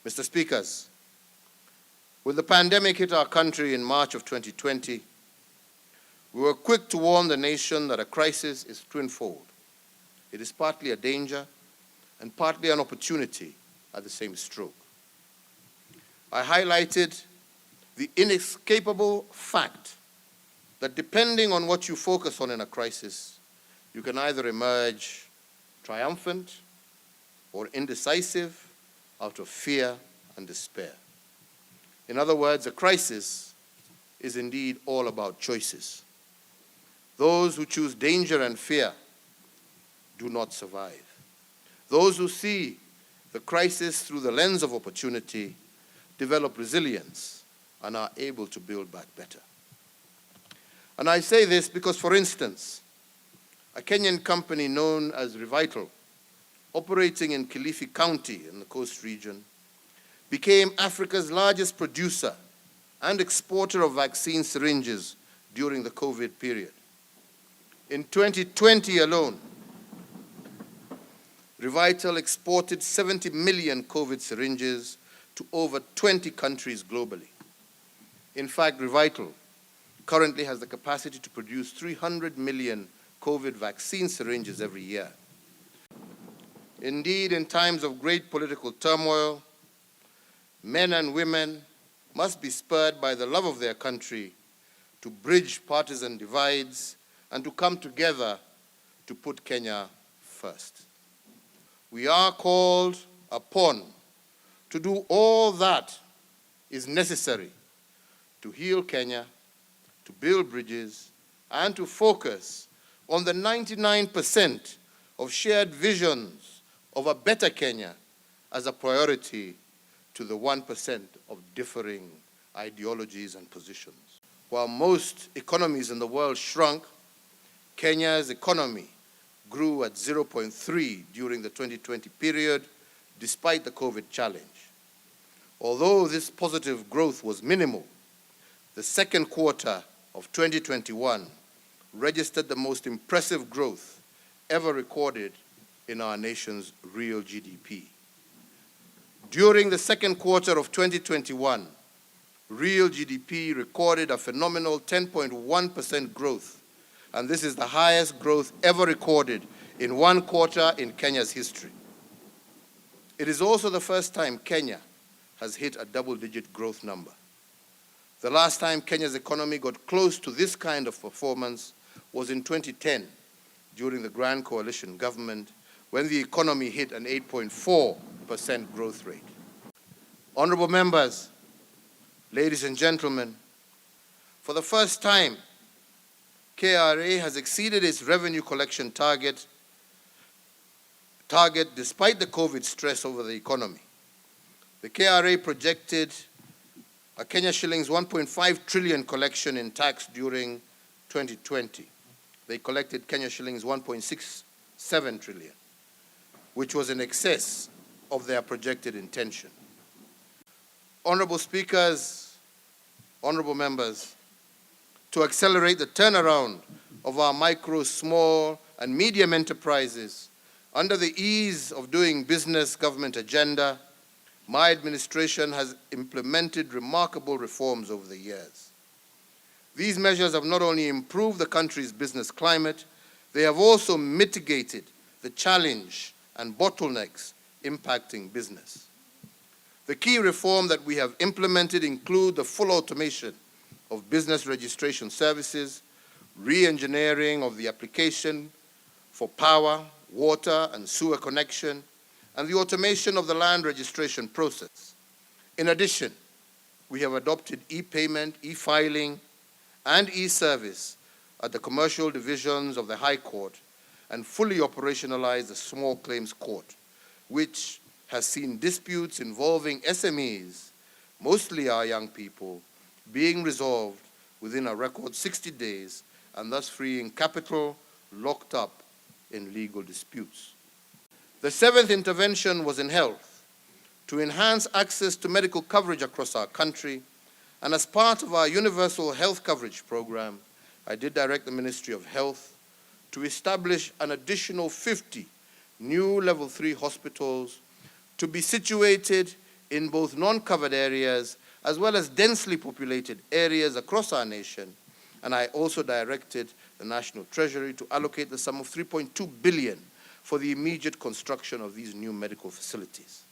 Mr. Speakers, when the pandemic hit our country in March of 2020, we were quick to warn the nation that a crisis is twinfold. It is partly a danger and partly an opportunity at the same stroke. I highlighted the inescapable fact that depending on what you focus on in a crisis, you can either emerge triumphant or indecisive out of fear and despair. In other words, a crisis is indeed all about choices. Those who choose danger and fear do not survive. Those who see the crisis through the lens of opportunity develop resilience and are able to build back better. And I say this because, for instance, a Kenyan company known as Revital, operating in Kilifi County in the Coast region, became Africa's largest producer and exporter of vaccine syringes during the COVID period. In 2020 alone, Revital exported 70 million COVID syringes to over 20 countries globally. In fact, Revital currently has the capacity to produce 300 million COVID vaccine syringes every year. Indeed, in times of great political turmoil, men and women must be spurred by the love of their country to bridge partisan divides and to come together to put Kenya first. We are called upon to do all that is necessary to heal Kenya, to build bridges, and to focus on the 99% of shared visions of a better Kenya as a priority to the 1% of differing ideologies and positions. While most economies in the world shrunk, Kenya's economy grew at 0.3 during the 2020 period, despite the COVID challenge. Although this positive growth was minimal, the second quarter of 2021 registered the most impressive growth ever recorded in our nation's real GDP. During the second quarter of 2021, real GDP recorded a phenomenal 10.1% growth, and this is the highest growth ever recorded in one quarter in Kenya's history. It is also the first time Kenya has hit a double-digit growth number. The last time Kenya's economy got close to this kind of performance was in 2010, during the Grand Coalition government, when the economy hit an 8.4% growth rate. Honorable members, ladies and gentlemen, for the first time, KRA has exceeded its revenue collection target despite the COVID stress over the economy. The KRA projected a Kenya shillings 1.5 trillion collection in tax during 2020. They collected Kenya shillings 1.67 trillion, which was in excess of their projected intention. Honorable speakers, honorable members, to accelerate the turnaround of our micro, small, and medium enterprises under the ease of doing business government agenda, my administration has implemented remarkable reforms over the years. These measures have not only improved the country's business climate, they have also mitigated the challenge and bottlenecks impacting business. The key reform that we have implemented include the full automation of business registration services, re-engineering of the application for power, water, and sewer connection, and the automation of the land registration process. In addition, we have adopted e-payment, e-filing, and e-service at the commercial divisions of the High Court and fully operationalized the Small Claims Court, which has seen disputes involving SMEs, mostly our young people, being resolved within a record 60 days and thus freeing capital locked up in legal disputes. The seventh intervention was in health, to enhance access to medical coverage across our country, and as part of our universal health coverage program, I did direct the Ministry of Health to establish an additional 50 new level 3 hospitals to be situated in both non-covered areas as well as densely populated areas across our nation, and I also directed the National Treasury to allocate the sum of 3.2 billion for the immediate construction of these new medical facilities.